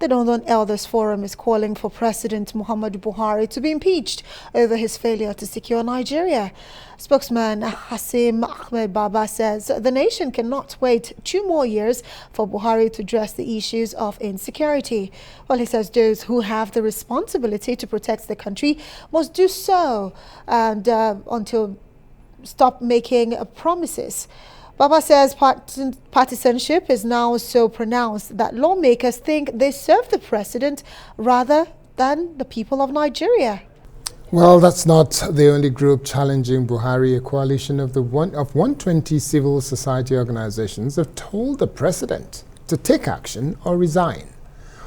The Northern Elders Forum is calling for President Muhammadu Buhari to be impeached over his failure to secure Nigeria. Spokesman Hassim Ahmed Baba says the nation cannot wait 2 more years for Buhari to address the issues of insecurity. Well, he says those who have the responsibility to protect the country must do so and until stop making promises. Baba says partisanship is now so pronounced that lawmakers think they serve the president rather than the people of Nigeria. Well, that's not the only group challenging Buhari. A coalition of 120 civil society organizations have told the president to take action or resign.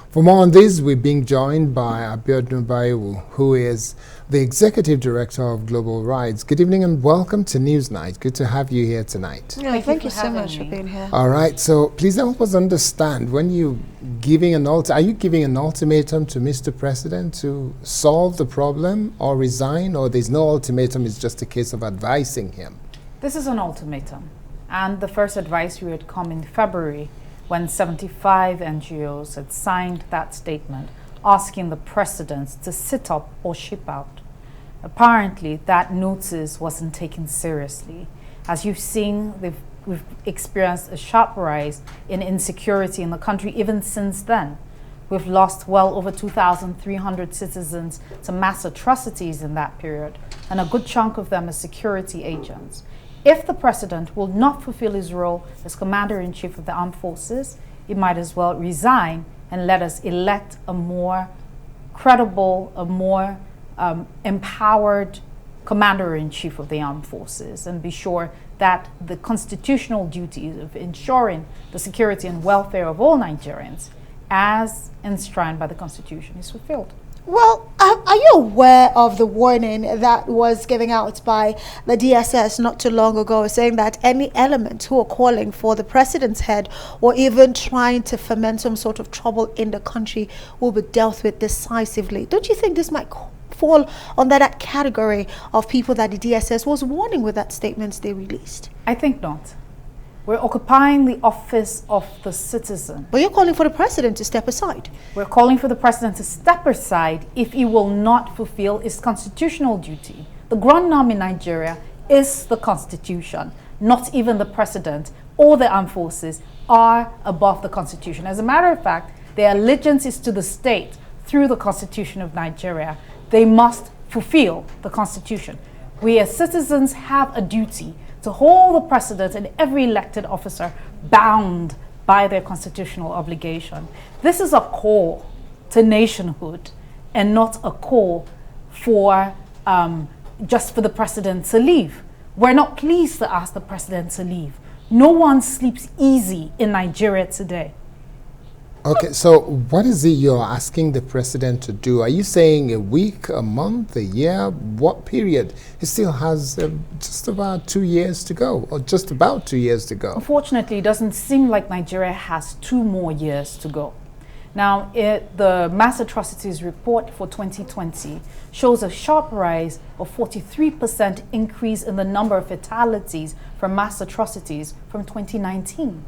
For more on this, we're being joined by Abiodun Baiyewu, who is the Executive Director of Global Rights. Good evening and welcome to Newsnight. Good to have you here tonight. Yeah, thank you so much for being here. All right, so please help us understand, when you giving are you giving an ultimatum to Mr. President to solve the problem or resign, or there's no ultimatum, it's just a case of advising him? This is an ultimatum, and the first advisory had come in February when 75 NGOs had signed that statement asking the president to sit up or ship out. Apparently, that notice wasn't taken seriously. As you've seen, we've experienced a sharp rise in insecurity in the country even since then. We've lost well over 2,300 citizens to mass atrocities in that period, and a good chunk of them as security agents. If the president will not fulfill his role as Commander-in-Chief of the Armed Forces, he might as well resign and let us elect a more credible, a more empowered Commander-in-Chief of the Armed Forces, and be sure that the constitutional duties of ensuring the security and welfare of all Nigerians, as enshrined by the Constitution, is fulfilled. Well, are you aware of the warning that was given out by the DSS not too long ago, saying that any element who are calling for the president's head or even trying to foment some sort of trouble in the country will be dealt with decisively? Don't you think this might fall under that category of people that the DSS was warning with that statement they released? I think not. We're occupying the office of the citizen. But you're calling for the president to step aside. We're calling for the president to step aside if he will not fulfill his constitutional duty. The ground norm in Nigeria is the Constitution. Not even the president or the armed forces are above the Constitution. As a matter of fact, their allegiance is to the state through the Constitution of Nigeria. They must fulfill the Constitution. We as citizens have a duty to hold the president and every elected officer bound by their constitutional obligation. This is a call to nationhood and not a call for just for the president to leave. We're not pleased to ask the president to leave. No one sleeps easy in Nigeria today. Okay, so what is it you're asking the president to do? Are you saying a week, a month, a year? What period? He still has just about 2 years to go, or just about 2 years to go. Unfortunately, it doesn't seem like Nigeria has 2 more years to go. Now, the mass atrocities report for 2020 shows a sharp rise of 43% increase in the number of fatalities from mass atrocities from 2019.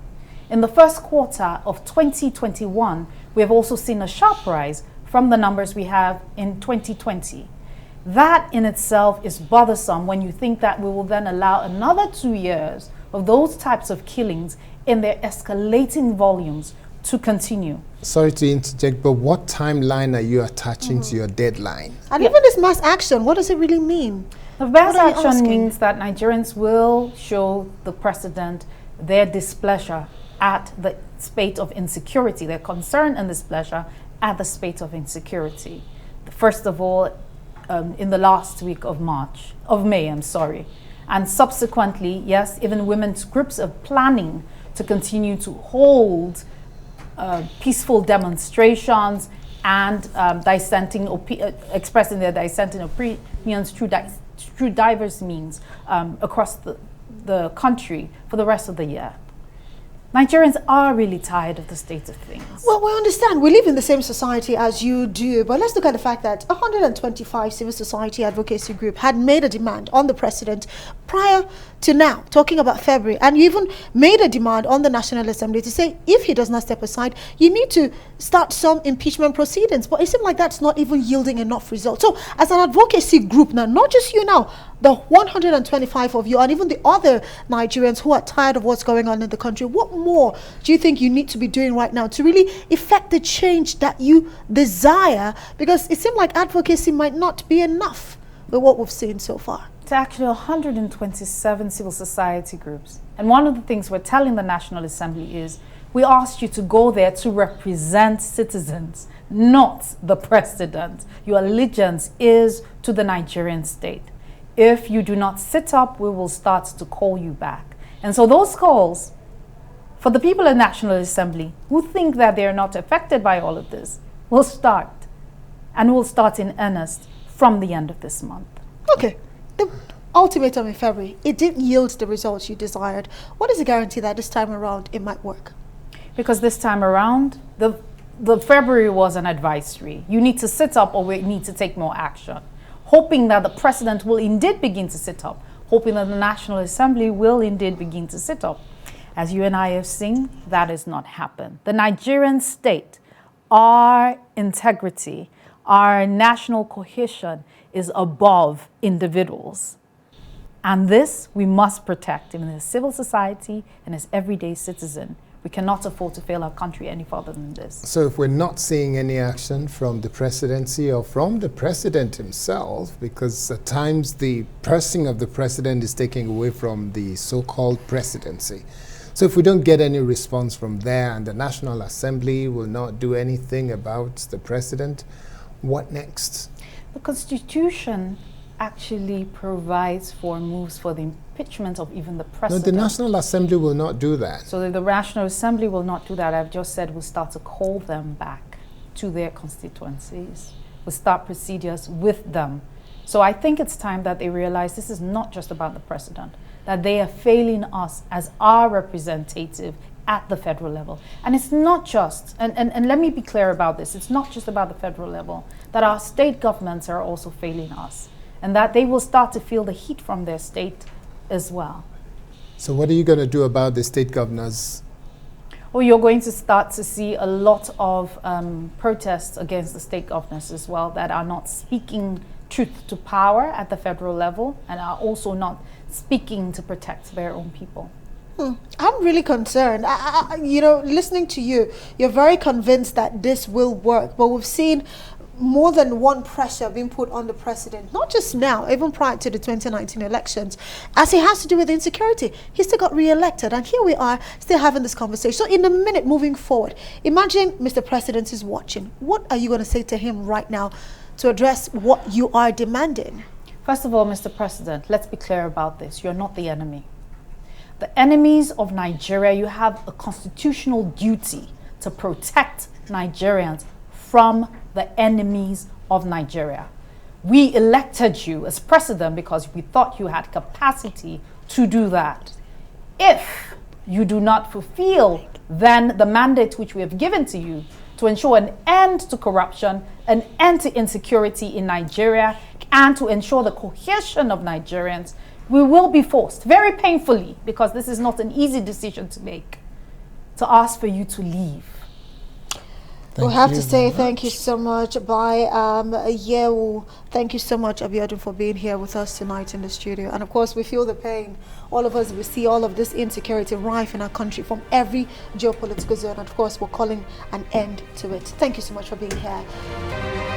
In the first quarter of 2021, we have also seen a sharp rise from the numbers we have in 2020. That in itself is bothersome when you think that we will then allow another 2 years of those types of killings in their escalating volumes to continue. Sorry to interject, but what timeline are you attaching to your deadline? And even this mass action, what does it really mean? The mass action means that Nigerians will show the president their displeasure at the spate of insecurity, their concern and displeasure at the spate of insecurity. First of all, in the last week of May, and subsequently, yes, even women's groups are planning to continue to hold peaceful demonstrations and expressing their dissenting opinions through diverse means across the country for the rest of the year. Nigerians are really tired of the state of things. Well, we understand. We live in the same society as you do, but let's look at the fact that 125 civil society advocacy group had made a demand on the president prior to now, talking about February, and you even made a demand on the National Assembly to say if he does not step aside, you need to start some impeachment proceedings. But it seems like that's not even yielding enough results. So as an advocacy group now, not just you now, the 125 of you and even the other Nigerians who are tired of what's going on in the country, what more do you think you need to be doing right now to really effect the change that you desire? Because it seems like advocacy might not be enough with what we've seen so far. It's actually 127 civil society groups. And one of the things we're telling the National Assembly is we asked you to go there to represent citizens, not the president. Your allegiance is to the Nigerian state. If you do not sit up, we will start to call you back. And so those calls for the people in the National Assembly who think that they are not affected by all of this will start. And will start in earnest from the end of this month. Okay. The ultimatum in February, it didn't yield the results you desired. What is the guarantee that this time around it might work? Because this time around, the February was an advisory. You need to sit up or we need to take more action. Hoping that the president will indeed begin to sit up. Hoping that the National Assembly will indeed begin to sit up. As you and I have seen, that has not happened. The Nigerian state, our integrity, our national cohesion is above individuals. And this we must protect in as civil society and as everyday citizen. We cannot afford to fail our country any further than this. So if we're not seeing any action from the presidency or from the president himself, because at times the pressing of the president is taking away from the so-called presidency. So if we don't get any response from there and the National Assembly will not do anything about the president, what next? The Constitution actually provides for moves for the impeachment of even the president. No, the National Assembly will not do that. So the National Assembly will not do that. I've just said we'll start to call them back to their constituencies. We'll start procedures with them. So I think it's time that they realize this is not just about the president, that they are failing us as our representative at the federal level. And it's not just, and let me be clear about this, it's not just about the federal level, that our state governments are also failing us, and that they will start to feel the heat from their state as well. So what are you going to do about the state governors? Well, you're going to start to see a lot of protests against the state governors as well that are not speaking truth to power at the federal level and are also not speaking to protect their own people. I'm really concerned. You know, listening to you, you're very convinced that this will work, but we've seen more than one pressure being put on the president, not just now, even prior to the 2019 elections, as it has to do with insecurity. He still got re-elected, and here we are still having this conversation. So in a minute moving forward, imagine Mr. President is watching. What are you going to say to him right now to address what you are demanding? First of all, Mr. President, let's be clear about this. You're not the enemy. The enemies of Nigeria, you have a constitutional duty to protect Nigerians from the enemies of Nigeria. We elected you as president because we thought you had capacity to do that. If you do not fulfill then the mandate which we have given to you to ensure an end to corruption, an end to insecurity in Nigeria, and to ensure the cohesion of Nigerians, we will be forced, very painfully, because this is not an easy decision to make, to ask for you to leave. We'll have to say thank you so much, Baiyewu. Thank you so much, Abiodun, for being here with us tonight in the studio. And of course, we feel the pain. All of us, we see all of this insecurity rife in our country from every geopolitical zone. And of course, we're calling an end to it. Thank you so much for being here.